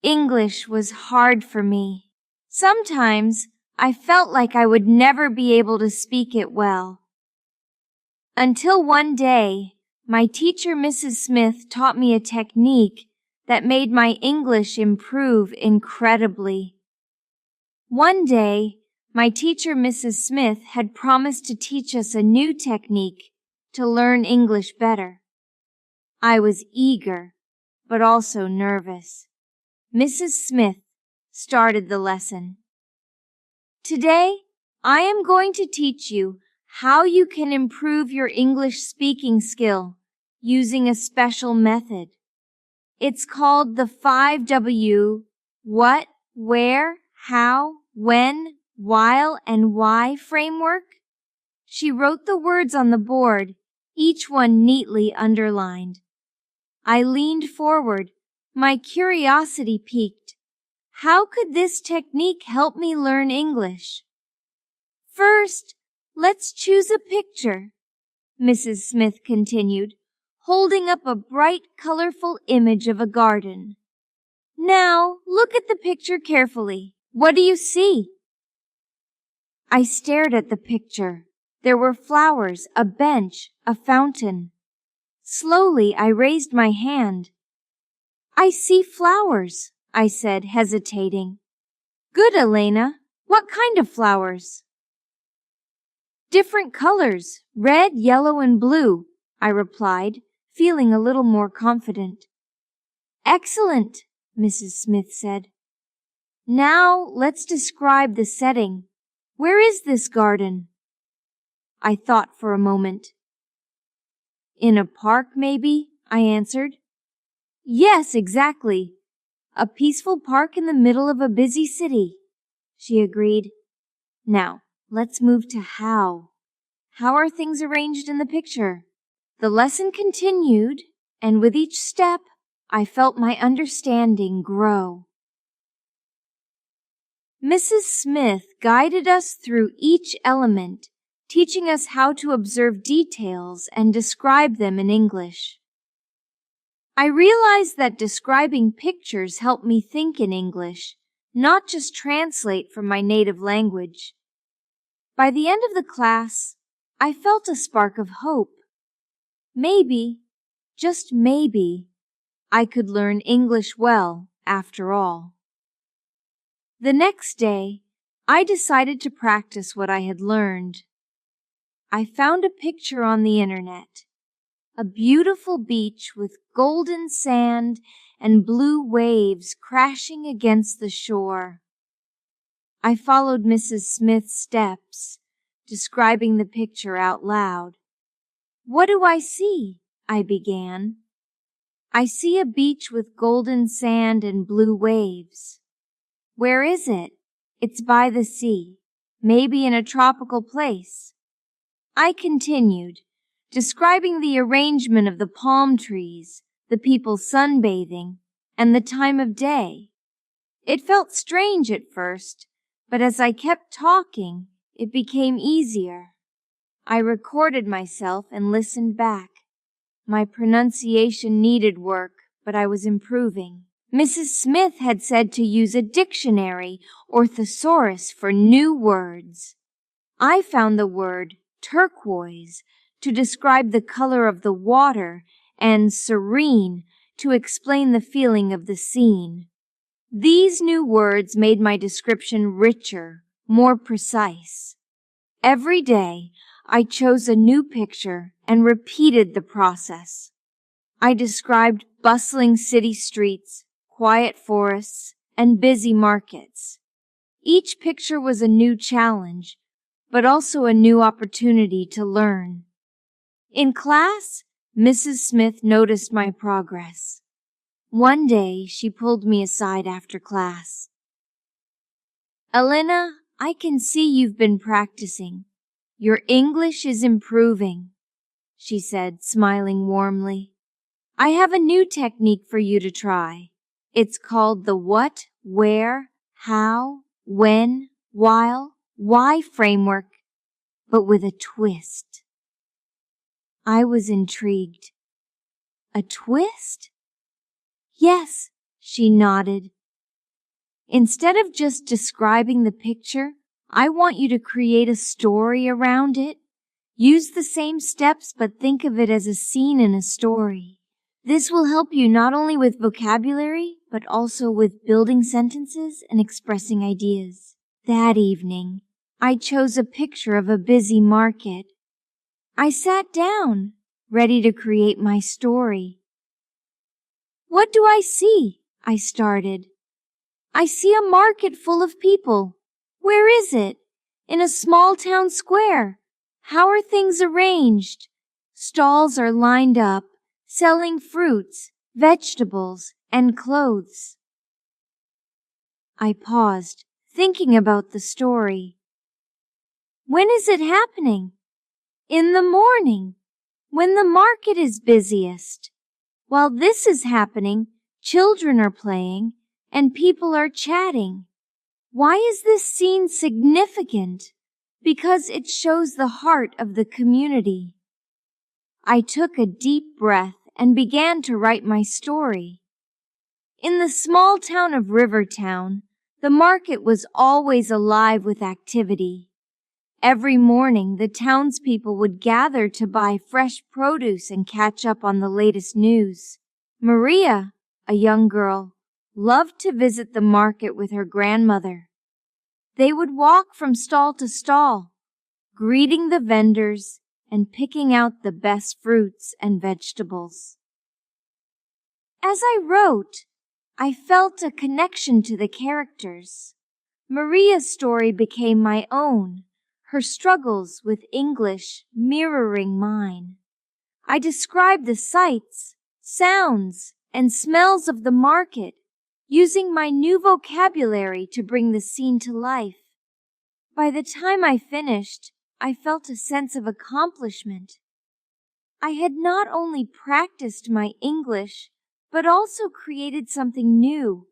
English was hard for me. Sometimes I felt like I would never be able to speak it well. Until one day, my teacher, Mrs. Smith, taught me a technique that made my English improve incredibly. One day, my teacher, Mrs. Smith, had promised to teach us a new technique to learn English better. I was eager, but also nervous. Mrs. Smith started the lesson. Today, I am going to teach you how you can improve your English speaking skill using a special method. It's called the 5W, what, where, how, when, while, and why framework. She wrote the words on the board, each one neatly underlined. I leaned forward, my curiosity piqued. How could this technique help me learn English? First, let's choose a picture, Mrs. Smith continued, holding up a bright, colorful image of a garden. Now, look at the picture carefully. What do you see? I stared at the picture. There were flowers, a bench, a fountain. Slowly, I raised my hand. I see flowers, I said, hesitating. Good, Elena. What kind of flowers? Different colors, red, yellow, and blue, I replied, feeling a little more confident. Excellent, Mrs. Smith said. Now let's describe the setting. Where is this garden? I thought for a moment. In a park, maybe, I answered. Yes, exactly. A peaceful park in the middle of a busy city, she agreed. Now, let's move to how. How are things arranged in the picture? The lesson continued, and with each step, I felt my understanding grow. Mrs. Smith guided us through each element, teaching us how to observe details and describe them in English. I realized that describing pictures helped me think in English, not just translate from my native language. By the end of the class, I felt a spark of hope. Maybe, just maybe, I could learn English well after all. The next day, I decided to practice what I had learned. I found a picture on the internet. A beautiful beach with golden sand and blue waves crashing against the shore. I followed Mrs. Smith's steps, describing the picture out loud. What do I see? I began. I see a beach with golden sand and blue waves. Where is it? It's by the sea, maybe in a tropical place. I continued, describing the arrangement of the palm trees, the people sunbathing, and the time of day. It felt strange at first, but as I kept talking, it became easier. I recorded myself and listened back. My pronunciation needed work, but I was improving. Mrs. Smith had said to use a dictionary or thesaurus for new words. I found the word turquoise to describe the color of the water and serene to explain the feeling of the scene. These new words made my description richer, more precise. Every day, I chose a new picture and repeated the process. I described bustling city streets, quiet forests, and busy markets. Each picture was a new challenge, but also a new opportunity to learn. In class, Mrs. Smith noticed my progress. One day, she pulled me aside after class. Elena, I can see you've been practicing. Your English is improving, she said, smiling warmly. I have a new technique for you to try. It's called the what, where, how, when, while, why framework, but with a twist. I was intrigued. A twist? Yes, she nodded, Instead of just describing the picture, I want you to create a story around it. Use the same steps, but think of it as a scene in a story. This will help you not only with vocabulary, but also with building sentences and expressing ideas. That evening, I chose a picture of a busy market. I sat down, ready to create my story. "What do I see?" I started. "I see a market full of people. Where is it?" "In a small town square." "How are things arranged?" "Stalls are lined up, selling fruits, vegetables, and clothes." I paused, thinking about the story. "When is it happening?" "In the morning, when the market is busiest. While this is happening, children are playing and people are chatting." Why is this scene significant? Because it shows the heart of the community. I took a deep breath and began to write my story. In the small town of Rivertown, the market was always alive with activity. Every morning, the townspeople would gather to buy fresh produce and catch up on the latest news. Maria, a young girl, loved to visit the market with her grandmother. They would walk from stall to stall, greeting the vendors and picking out the best fruits and vegetables. As I wrote, I felt a connection to the characters. Maria's story became my own, her struggles with English mirroring mine. I described the sights, sounds, and smells of the market, using my new vocabulary to bring the scene to life. By the time I finished, I felt a sense of accomplishment. I had not only practiced my English, but also created something new,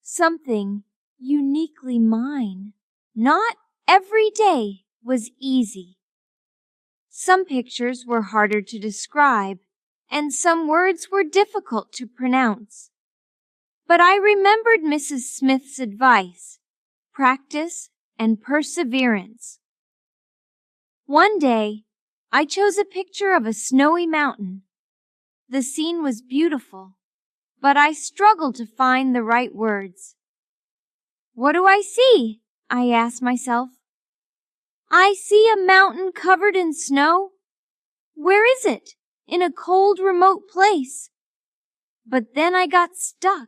something uniquely mine. Not every day was easy. Some pictures were harder to describe, and some words were difficult to pronounce. But I remembered Mrs. Smith's advice: practice and perseverance. One day, I chose a picture of a snowy mountain. The scene was beautiful, but I struggled to find the right words. "What do I see?" I asked myself. "I see a mountain covered in snow." "Where is it?" "In a cold, remote place." But then I got stuck.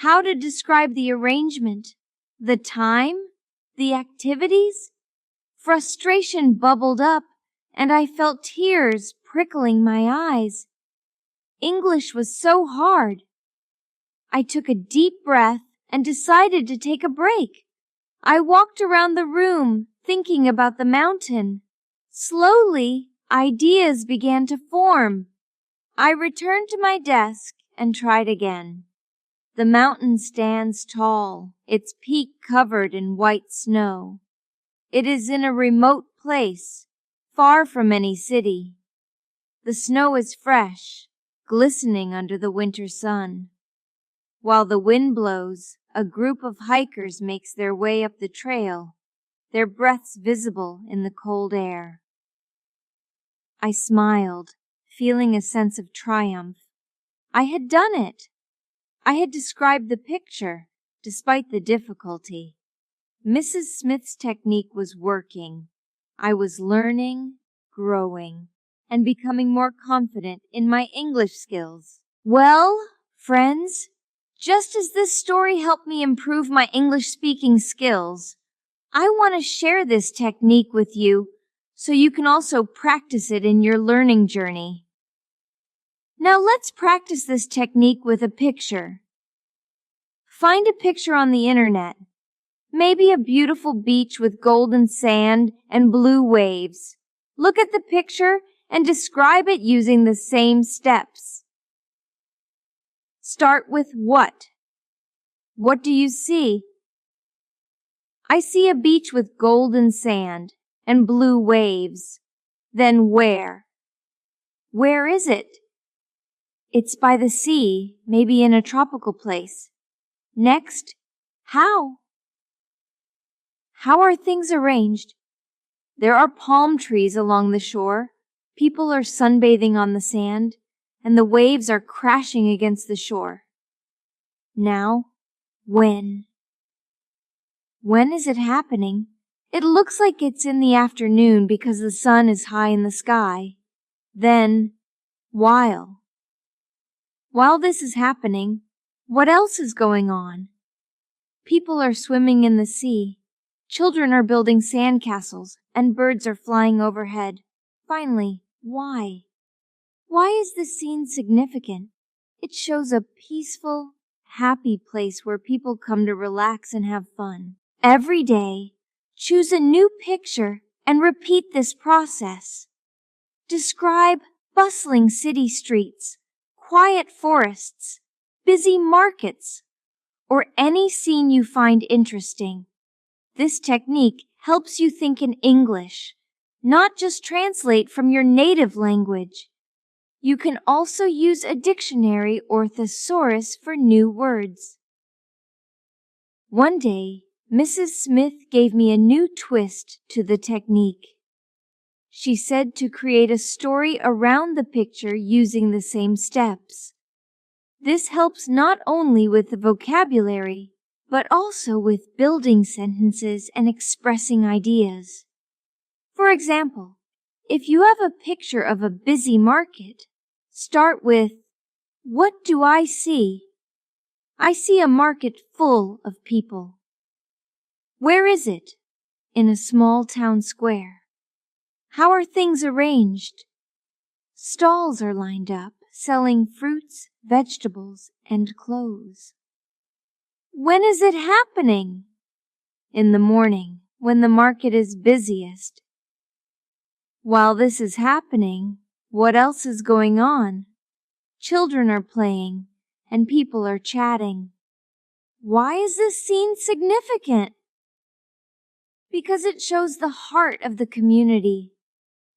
How to describe the arrangement, the time, the activities? Frustration bubbled up, and I felt tears prickling my eyes. English was so hard. I took a deep breath and decided to take a break. I walked around the room, thinking about the mountain. Slowly, ideas began to form. I returned to my desk and tried again. The mountain stands tall, its peak covered in white snow. It is in a remote place, far from any city. The snow is fresh, glistening under the winter sun. While the wind blows, a group of hikers makes their way up the trail, their breaths visible in the cold air. I smiled, feeling a sense of triumph. I had done it. I had described the picture, despite the difficulty. Mrs. Smith's technique was working. I was learning, growing, and becoming more confident in my English skills. Well, friends, just as this story helped me improve my English speaking skills, I want to share this technique with you so you can also practice it in your learning journey. Now let's practice this technique with a picture. Find a picture on the internet. Maybe a beautiful beach with golden sand and blue waves. Look at the picture and describe it using the same steps. Start with what? What do you see? I see a beach with golden sand and blue waves. Then where? Where is it? It's by the sea, maybe in a tropical place. Next, how? How are things arranged? There are palm trees along the shore. People are sunbathing on the sand, and the waves are crashing against the shore. Now, when? When is it happening? It looks like it's in the afternoon because the sun is high in the sky. Then, while. While this is happening, what else is going on? People are swimming in the sea. Children are building sandcastles, and birds are flying overhead. Finally, why? Why is this scene significant? It shows a peaceful, happy place where people come to relax and have fun. Every day, choose a new picture and repeat this process. Describe bustling city streets, quiet forests, busy markets, or any scene you find interesting. This technique helps you think in English, not just translate from your native language. You can also use a dictionary or thesaurus for new words. One day, Mrs. Smith gave me a new twist to the technique. She said to create a story around the picture using the same steps. This helps not only with the vocabulary, but also with building sentences and expressing ideas. For example, if you have a picture of a busy market, start with, "What do I see?" I see a market full of people. Where is it? In a small town square. How are things arranged? Stalls are lined up, selling fruits, vegetables, and clothes. When is it happening? In the morning, when the market is busiest. While this is happening, what else is going on? Children are playing, and people are chatting. Why is this scene significant? Because it shows the heart of the community.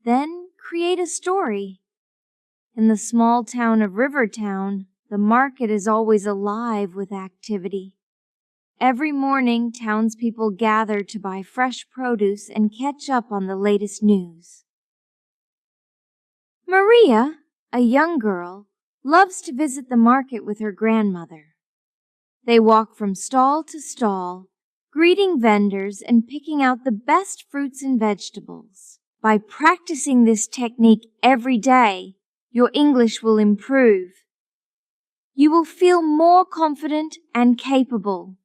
Then create a story. In the small town of Rivertown, the market is always alive with activity. Every morning, townspeople gather to buy fresh produce and catch up on the latest news. Maria, a young girl, loves to visit the market with her grandmother. They walk from stall to stall, greeting vendors and picking out the best fruits and vegetables. By practicing this technique every day, your English will improve. You will feel more confident and capable.